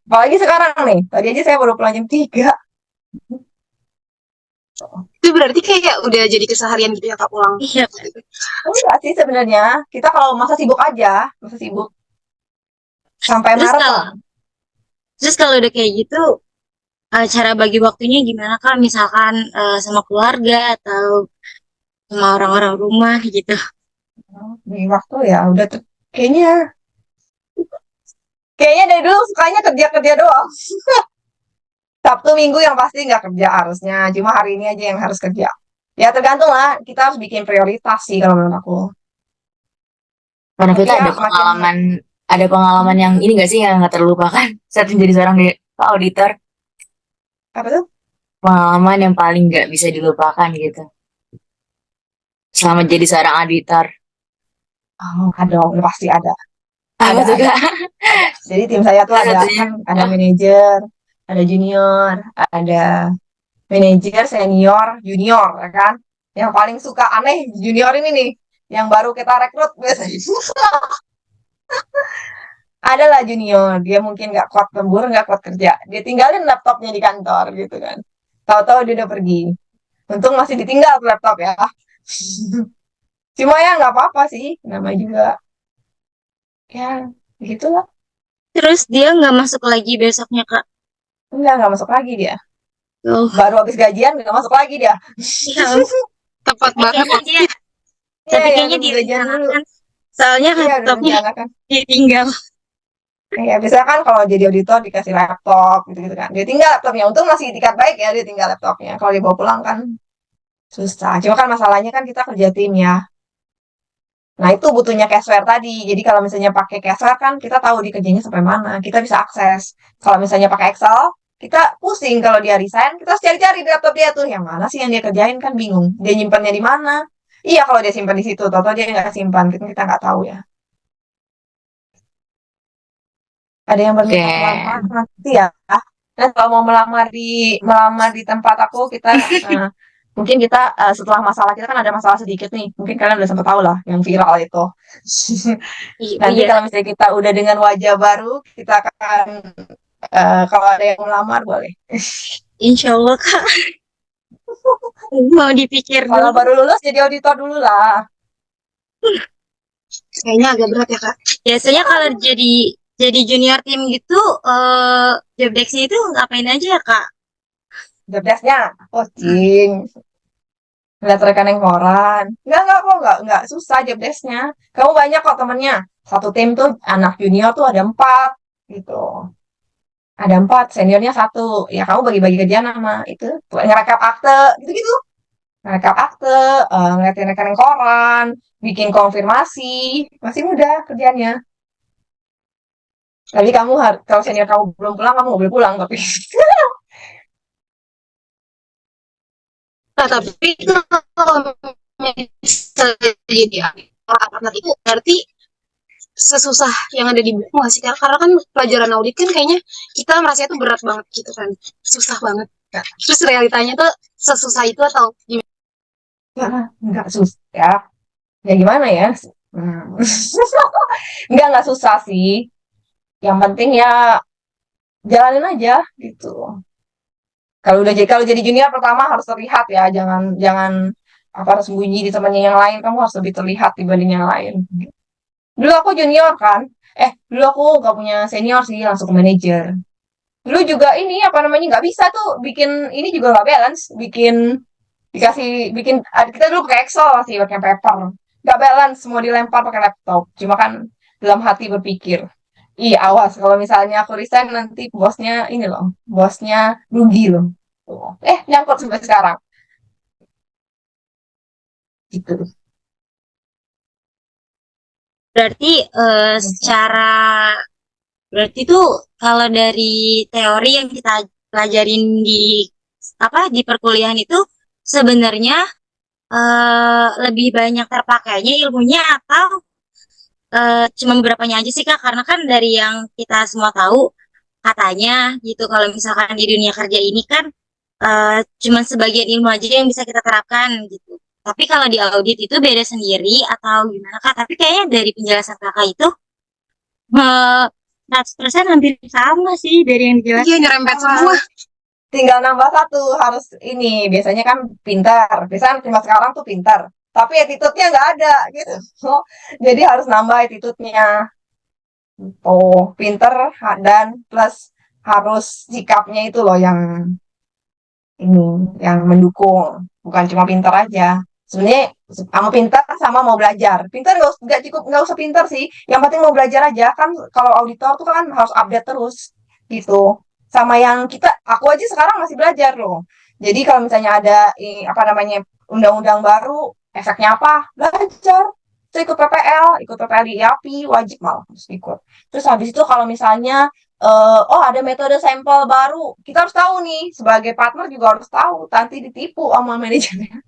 Apalagi sekarang nih. Tadi aja saya baru pulang jam 3. Itu berarti kayak udah jadi keseharian gitu ya kak pulang. Iya. Enggak sih sebenarnya. Kita kalau masa sibuk aja, masa sibuk sampai Terus Maret kalau lah. terus kalau udah kayak gitu, cara bagi waktunya gimana Kak? Misalkan sama keluarga atau sama orang-orang rumah gitu. Di waktu ya udah tuh kayaknya kayaknya dari dulu sukanya kerja-kerja doang. Sabtu Minggu yang pasti nggak kerja harusnya. Cuma hari ini aja yang harus kerja. Ya tergantung lah. Kita harus bikin prioritas sih kalau menurut aku. Tapi Kanovita ya makin ada pengalaman yang ini gak sih yang nggak terlupakan saat menjadi seorang auditor? apa tuh? Pengalaman yang paling nggak bisa dilupakan gitu. Selama jadi seorang auditor. Oh, ada, udah pasti ada. Apa tuh Ada. Kak? Jadi tim saya tuh Salah ada satunya. kan ada Oh, manajer, ada junior, ada manajer, senior, junior, ya kan? Yang paling suka aneh junior ini nih, yang baru kita rekrut biasanya. Ada lah junior, dia mungkin nggak kuat lembur, nggak kuat kerja. Dia tinggalin laptopnya di kantor gitu kan. Tahu-tahu dia udah pergi. Untung masih ditinggal tuh laptop ya. Cuma ya nggak apa-apa sih, namanya juga ya begitulah. Terus dia nggak masuk lagi besoknya Kak. Enggak masuk lagi dia. Oh, Baru habis gajian nggak masuk lagi dia. iya, tepat banget. Kayaknya dia, Iya, tapi ya kayaknya nunggu gajian dulu. direncanakan. Soalnya Iya, udah laptopnya rencanakan. ditinggal. Iya, biasanya kan kalau jadi auditor dikasih laptop gitu-gitu kan. Dia tinggal laptopnya. Untung masih itikat baik ya, dia tinggal laptopnya. Kalau dibawa pulang kan susah. Cuma kan masalahnya kan kita kerja tim ya. Nah, itu butuhnya caseware tadi. Jadi kalau misalnya pakai caseware kan kita tahu dia kerjanya sampai mana. Kita bisa akses. Kalau misalnya pakai Excel, kita pusing kalau dia resign, kita harus cari-cari di laptop dia tuh. Yang mana sih yang dia kerjain kan bingung. Dia nyimpannya di mana? Iya, kalau dia simpan di situ, atau dia nggak simpan, kita nggak tahu ya. Ada yang Oke. berminat melamar nanti ya. Dan kalau mau melamar di tempat aku, kita mungkin kita setelah masalah kita kan ada masalah sedikit nih. Mungkin kalian udah sempat tahu lah yang viral itu. Nanti Iya, kalau misalnya kita udah dengan wajah baru, kita akan kalau ada yang melamar boleh. insya Allah Kak. Mau dipikir Kalau dulu. baru lulus jadi auditor dulu lah. Kayaknya agak berat ya, Kak. Biasanya kalau jadi junior tim gitu, job desk-nya itu ngapain aja ya Kak? Job desk-nya coaching, lihat rekening koran. Enggak kok, enggak susah job desk-nya. Kamu banyak kok temennya. Satu tim tuh anak junior tuh ada 4 gitu. Ada 4, seniornya 1. Ya kamu bagi-bagi kerjaan sama itu. Ngerekap akte, gitu-gitu. Ngerekap akte, ngeliatin rekening koran, bikin konfirmasi. Masih mudah kerjanya. Tapi kamu kalau senior kamu belum pulang, kamu nggak boleh pulang. Tapi Nah, tapi kalau misalnya jadi partner itu berarti sesusah yang ada di buku nggak sih, Kak? Karena kan pelajaran audit kan kayaknya kita merasa itu berat banget gitu kan. Susah banget, Kak. Terus realitanya tuh sesusah itu atau gimana? nggak susah. Ya gimana ya? Hmm. Nggak susah sih. Yang penting ya jalanin aja gitu. Kalau jadi junior pertama harus terlihat ya, jangan jangan apa harus sembunyi di temannya yang lain. Kamu harus lebih terlihat dibanding yang lain. Dulu aku junior kan. Dulu aku nggak punya senior sih, langsung ke manajer. Dulu juga ini apa namanya nggak bisa tuh bikin ini juga nggak balance, bikin kita dulu pakai Excel sih, pakai paper. Nggak balance, mau dilempar pakai laptop. Cuma kan dalam hati berpikir, iya awas kalau misalnya aku resign nanti bosnya ini loh, bosnya rugi loh. Tuh. Nyangkut sampai sekarang. Gitu. Berarti secara berarti tuh kalau dari teori yang kita pelajarin di di perkuliahan itu sebenarnya lebih banyak terpakainya ilmunya atau cuma beberapanya aja sih Kak? Karena kan dari yang kita semua tahu katanya gitu kalau misalkan di dunia kerja ini kan cuma sebagian ilmu aja yang bisa kita terapkan gitu. Tapi kalau di audit itu beda sendiri atau gimana Kak? Tapi kayaknya dari penjelasan Kakak itu eh, 100% hampir sama sih dari yang Iya, dijelaskan. nyerempet Sama. semua. Tinggal nambah satu harus ini. Biasanya kan pintar. Biasanya cuma sekarang tuh pintar. Tapi attitude-nya nggak ada gitu. Jadi harus nambah attitude-nya. Oh, pinter dan plus harus sikapnya itu loh ini yang mendukung, bukan cuma pinter aja. Sebenarnya sama pinter sama mau belajar. Pinter nggak usah pinter sih. Yang penting mau belajar aja kan. Kalau auditor tuh kan harus update terus gitu. Sama yang aku aja sekarang masih belajar loh. Jadi kalau misalnya ada apa namanya undang-undang baru, efeknya apa? Belajar. Terus ikut PPL di IAPI, wajib malah harus ikut. Terus habis itu kalau misalnya oh ada metode sampel baru, kita harus tahu nih, sebagai partner juga harus tahu, nanti ditipu sama manajernya.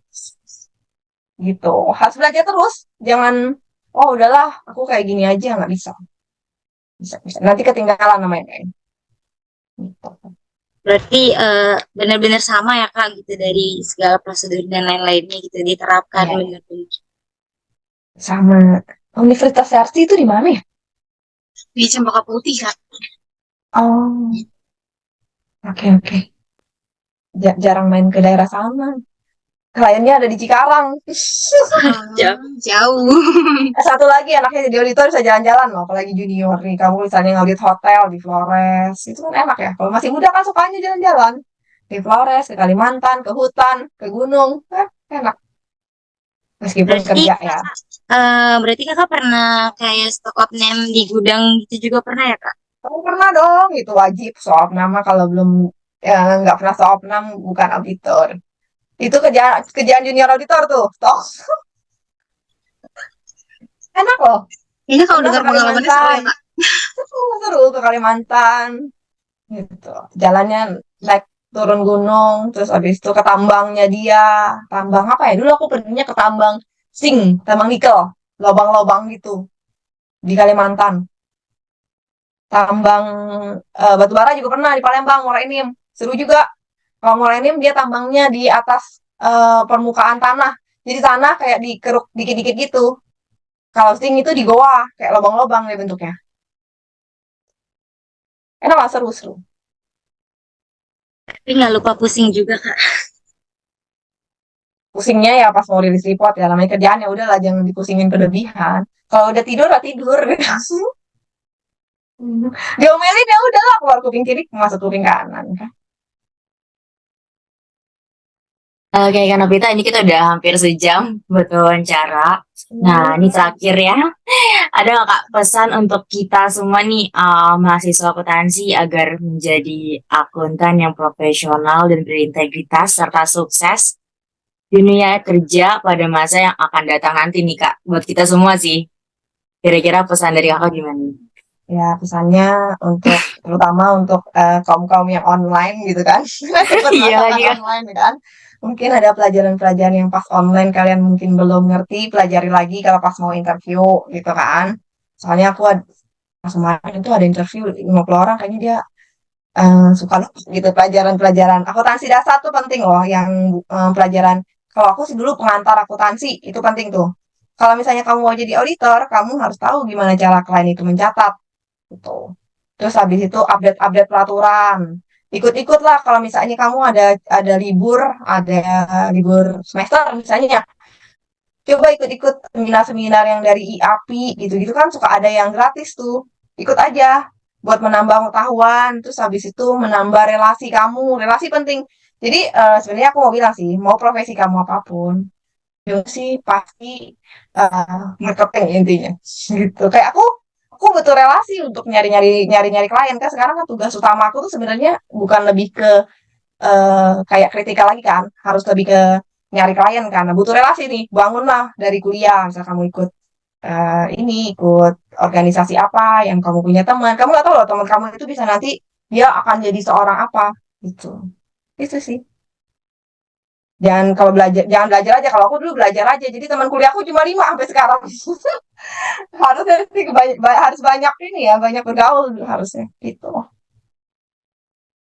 Gitu, harus belajar terus, jangan, oh udahlah, aku kayak gini aja, nggak bisa. Bisa. Nanti ketinggalan namanya kayak gitu. Berarti benar-benar sama ya Kak gitu dari segala prosedur dan lain-lainnya gitu diterapkan Iya, benar-benar. sama Universitas Sarsi itu di mana ya? Di Cempaka Putih, Kak. Oh, oke. Jarang main ke daerah sana. Kliennya ada di Cikarang. Jauh. Jauh. Satu lagi anaknya jadi auditor bisa jalan-jalan loh, apalagi junior nih. Kamu misalnya ngaudit hotel di Flores, itu kan enak ya. Kalau masih muda kan sukanya jalan-jalan. di Flores, ke Kalimantan, ke hutan, ke gunung. Enak. Meskipun Berarti kerja ya. berarti kakak pernah kayak stock up name di gudang gitu juga pernah ya kak? Kamu pernah dong, itu wajib soal nama kalau belum nggak pernah soal nama bukan auditor. Itu kerjaan kerjaan junior auditor tuh, toh. Enak loh. Ini kalau Pernah ke dengar pengalamannya seru Kalimantan. ya kak. Seru ke Kalimantan. Gitu. Jalannya naik turun gunung, terus habis itu ke tambangnya dia. Tambang apa ya? Dulu aku perginya ke tambang tambang nikel, lobang-lobang gitu di Kalimantan. Tambang batu bara juga pernah di Palembang, Muara Enim. Seru juga. Kalau Muara Enim dia tambangnya di atas permukaan tanah. Jadi tanah kayak dikeruk dikit-dikit gitu. Kalau itu di goa, kayak lobang-lobang deh bentuknya. Enak lah, seru-seru. Tapi nggak lupa pusing juga kak. Pusingnya ya pas mau rilis report ya, namanya kerjaan ya udahlah jangan dipusingin berlebihan. Kalau udah tidur lah tidur. Diomelin ya udahlah keluar kuping kiri masuk kuping kanan. Oke, Kak Novita, ini kita udah hampir sejam buat wawancara. Nah, ini terakhir ya. Ada nggak Kak pesan untuk kita semua nih, mahasiswa akuntansi agar menjadi akuntan yang profesional dan berintegritas serta sukses di dunia kerja pada masa yang akan datang nanti nih Kak? Buat kita semua sih. Kira-kira pesan dari Kakak gimana? Ya pesannya untuk terutama untuk kaum-kaum yang online gitu kan. Cepat Iya merasakan lagi Kak. online kan. Mungkin ada pelajaran-pelajaran yang pas online kalian mungkin belum ngerti, pelajari lagi kalau pas mau interview gitu kan. Soalnya aku pas kemarin itu ada interview 50 orang kayaknya dia suka lupa gitu pelajaran-pelajaran. Akuntansi dasar tuh penting loh yang pelajaran. Kalau aku sih dulu pengantar akuntansi itu penting tuh. Kalau misalnya kamu mau jadi auditor, kamu harus tahu gimana cara klien itu mencatat gitu. Terus habis itu update-update peraturan. Ikut-ikut lah kalau misalnya kamu ada libur semester misalnya. Coba ikut-ikut seminar-seminar yang dari IAPI gitu-gitu kan suka ada yang gratis tuh. Ikut aja buat menambah pengetahuan, terus habis itu menambah relasi kamu. Relasi penting. Jadi sebenarnya aku mau bilang sih, mau profesi kamu apapun, itu sih pasti marketing intinya. Gitu. Kayak aku butuh relasi untuk nyari-nyari klien kan sekarang kan tugas utama aku tuh sebenarnya bukan lebih ke kayak kritikal lagi kan, harus lebih ke nyari klien kan. Nah, butuh relasi nih, bangunlah dari kuliah, misal kamu ikut organisasi apa yang kamu punya teman, kamu nggak tahu loh teman kamu itu bisa nanti dia akan jadi seorang apa gitu. Itu sih. Jangan belajar aja. Kalau aku dulu belajar aja, jadi teman kuliahku cuma 5 sampai sekarang. Harusnya sih harus banyak ini ya, banyak bergaul harusnya gitu.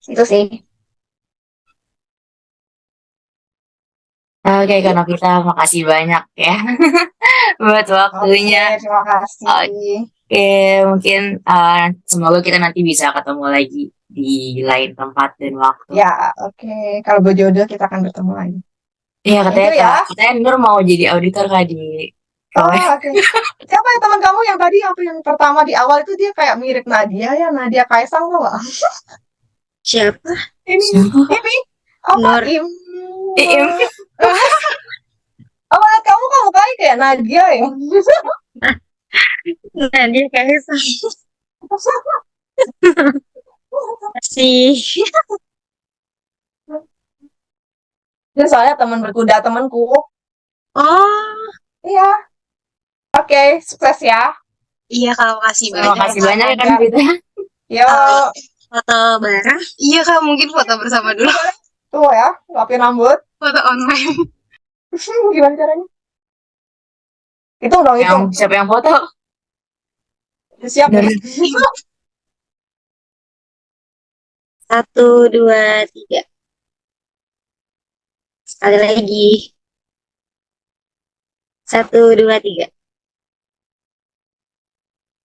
Itu sih. Oke, Kak Novita, makasih banyak ya buat Oke, waktunya. terima kasih. Oke, mungkin semoga kita nanti bisa ketemu lagi di lain tempat dan waktu. Ya, oke. Kalau berjodoh kita akan bertemu lagi. Iya, Thank katanya you Kak, ya. katanya Nur mau jadi auditor Kak di Oh, Proyek. oke. Siapa ya teman kamu yang tadi apa yang pertama di awal itu dia kayak mirip Nadia ya, Nadia Kaisang tuh nggak? Siapa? Ini, Siapa? ini apa Nur. Iim. apa kamu kayak Nadia ya? Nah, dia kayak sih. Dia soalnya teman berkuda temanku. Oh, Iya, oke, sukses ya. Iya kak, makasih Terima banyak kasih kak. banyak ya Kak Belajar. Novita. Yo, foto bareng. Iya kak, mungkin foto bersama dulu. tuh ya, lapin rambut. Foto online. Gimana caranya? Hitung dong, Yang hitung. siapa yang foto? Siap Nur. deh. 1, 2, 3. Sekali lagi. 1, 2, 3.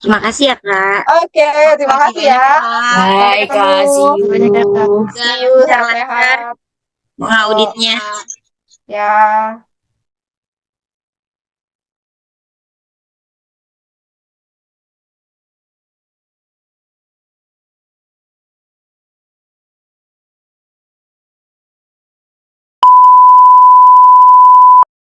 Terima kasih ya kak. Oke, terima Makasih kasih banyak ya. ya kak. Sampai Bye ketemu. Kak, see Banyak ya, Kak. you. Semoga See you, lancar-lancar sehat-sehat. mengauditnya. Ya.